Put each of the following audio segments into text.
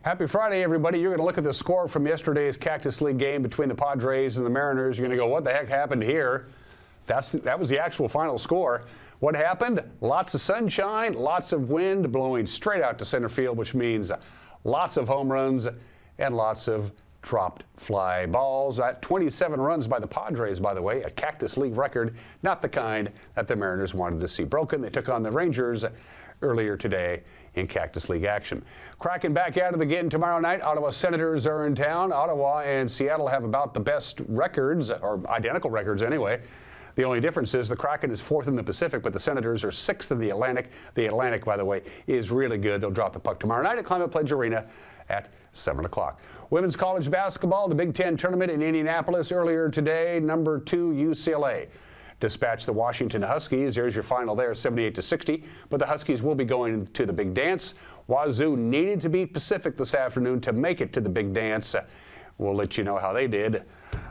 Happy Friday, everybody. You're going to look at the score from yesterday's Cactus League game between the Padres and the Mariners. You're going to go, what the heck happened here? That was the actual final score. What happened? Lots of sunshine, lots of wind blowing straight out to center field, which means lots of home runs and lots of dropped fly balls. 27 runs by the Padres, by the way, a Cactus League record, not the kind that the Mariners wanted to see broken. They took on the Rangers earlier today in Cactus League action. Kraken back out of the game tomorrow night. Ottawa Senators are in town. Ottawa and Seattle have about the best records, or identical records anyway. The only difference is the Kraken is 4th in the Pacific, but the Senators are 6th in the Atlantic. The Atlantic, by the way, is really good. They'll drop the puck tomorrow night at Climate Pledge Arena at 7 o'clock. Women's college basketball, the Big Ten tournament in Indianapolis earlier today. Number 2 UCLA dispatched the Washington Huskies. There's your final there, 78-60. But the Huskies will be going to the big dance. Wazoo needed to beat Pacific this afternoon to make it to the big dance. We'll let you know how they did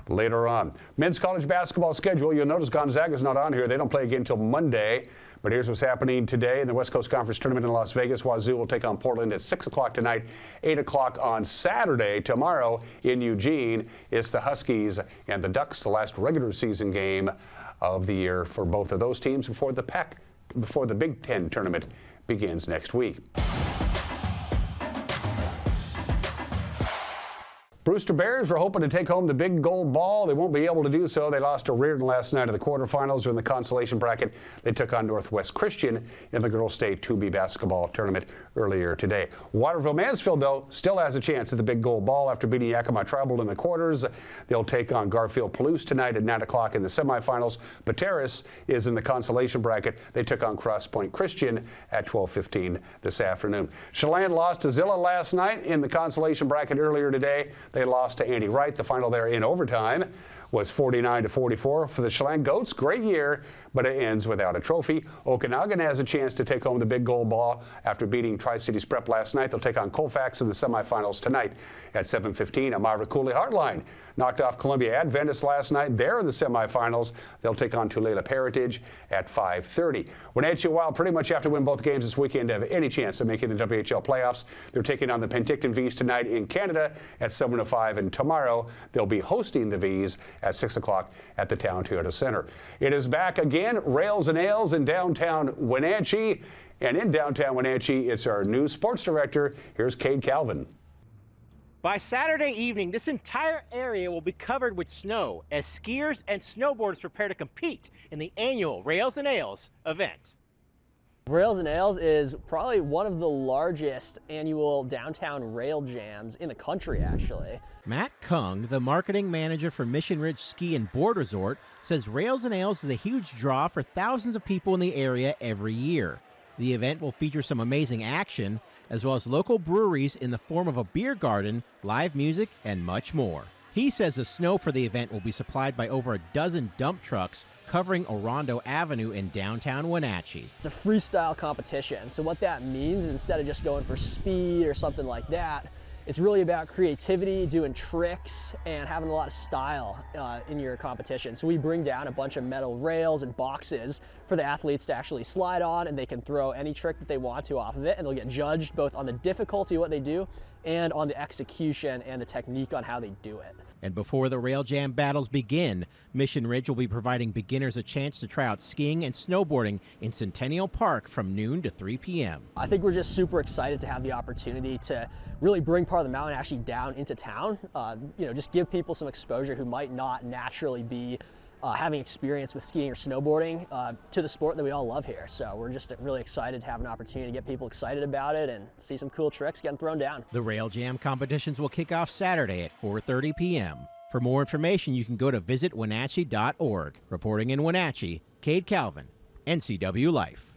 later on. Men's college basketball schedule. You'll notice Gonzaga's not on here. They don't play again until Monday. But here's what's happening today in the West Coast Conference Tournament in Las Vegas. Wazoo will take on Portland at 6 o'clock tonight, 8 o'clock on Saturday. Tomorrow in Eugene, it's the Huskies and the Ducks, the last regular season game of the year for both of those teams before the Big Ten tournament begins next week. Brewster Bears were hoping to take home the big gold ball. They won't be able to do so. They lost to Reardon last night in the quarterfinals. In the consolation bracket, they took on Northwest Christian in the Girls State 2B basketball tournament earlier today. Waterville-Mansfield, though, still has a chance at the big gold ball after beating Yakima Tribal in the quarters. They'll take on Garfield-Palouse tonight at 9 o'clock in the semifinals. Pateris is in the consolation bracket. They took on Cross Point Christian at 12:15 this afternoon. Chelan lost to Zilla last night in the consolation bracket earlier today. They lost to Andy Wright. The final there in overtime was 49-44 for the Chelan Goats. Great year, but it ends without a trophy. Okanagan has a chance to take home the big gold ball after beating Tri-Cities Prep last night. They'll take on Colfax in the semifinals tonight at 7:15. Amara Cooley Heartline knocked off Columbia Adventist last night. They're in the semifinals. They'll take on Tulalip Heritage at 5:30. Wenatchee Wild pretty much have to win both games this weekend to have any chance of making the WHL playoffs. They're taking on the Penticton Vees tonight in Canada at 7:05, and tomorrow they'll be hosting the Vees at 6 o'clock at the Town Toyota Center. It is back again, Rails and Ales in downtown Wenatchee. And in downtown Wenatchee, it's our new sports director. Here's Cade Calvin. By Saturday evening, this entire area will be covered with snow as skiers and snowboarders prepare to compete in the annual Rails and Ales event. Rails and Ales is probably one of the largest annual downtown rail jams in the country, actually. Matt Kung, the marketing manager for Mission Ridge Ski and Board Resort, says Rails and Ales is a huge draw for thousands of people in the area every year. The event will feature some amazing action, as well as local breweries in the form of a beer garden, live music, and much more. He says the snow for the event will be supplied by over a dozen dump trucks covering Orondo Avenue in downtown Wenatchee. It's a freestyle competition, so what that means is instead of just going for speed or something like that, it's really about creativity, doing tricks, and having a lot of style in your competition. So we bring down a bunch of metal rails and boxes for the athletes to actually slide on, and they can throw any trick that they want to off of it, and they'll get judged both on the difficulty of what they do and on the execution and the technique on how they do it. And before the Rail Jam battles begin, Mission Ridge will be providing beginners a chance to try out skiing and snowboarding in Centennial Park from noon to 3 p.m. I think we're just super excited to have the opportunity to really bring part of the mountain actually down into town. Just give people some exposure who might not naturally be having experience with skiing or snowboarding to the sport that we all love here. So we're just really excited to have an opportunity to get people excited about it and see some cool tricks getting thrown down. The Rail Jam competitions will kick off Saturday at 4:30 p.m. For more information, you can go to visitwenatchee.org. Reporting in Wenatchee, Cade Calvin, NCWLIFE.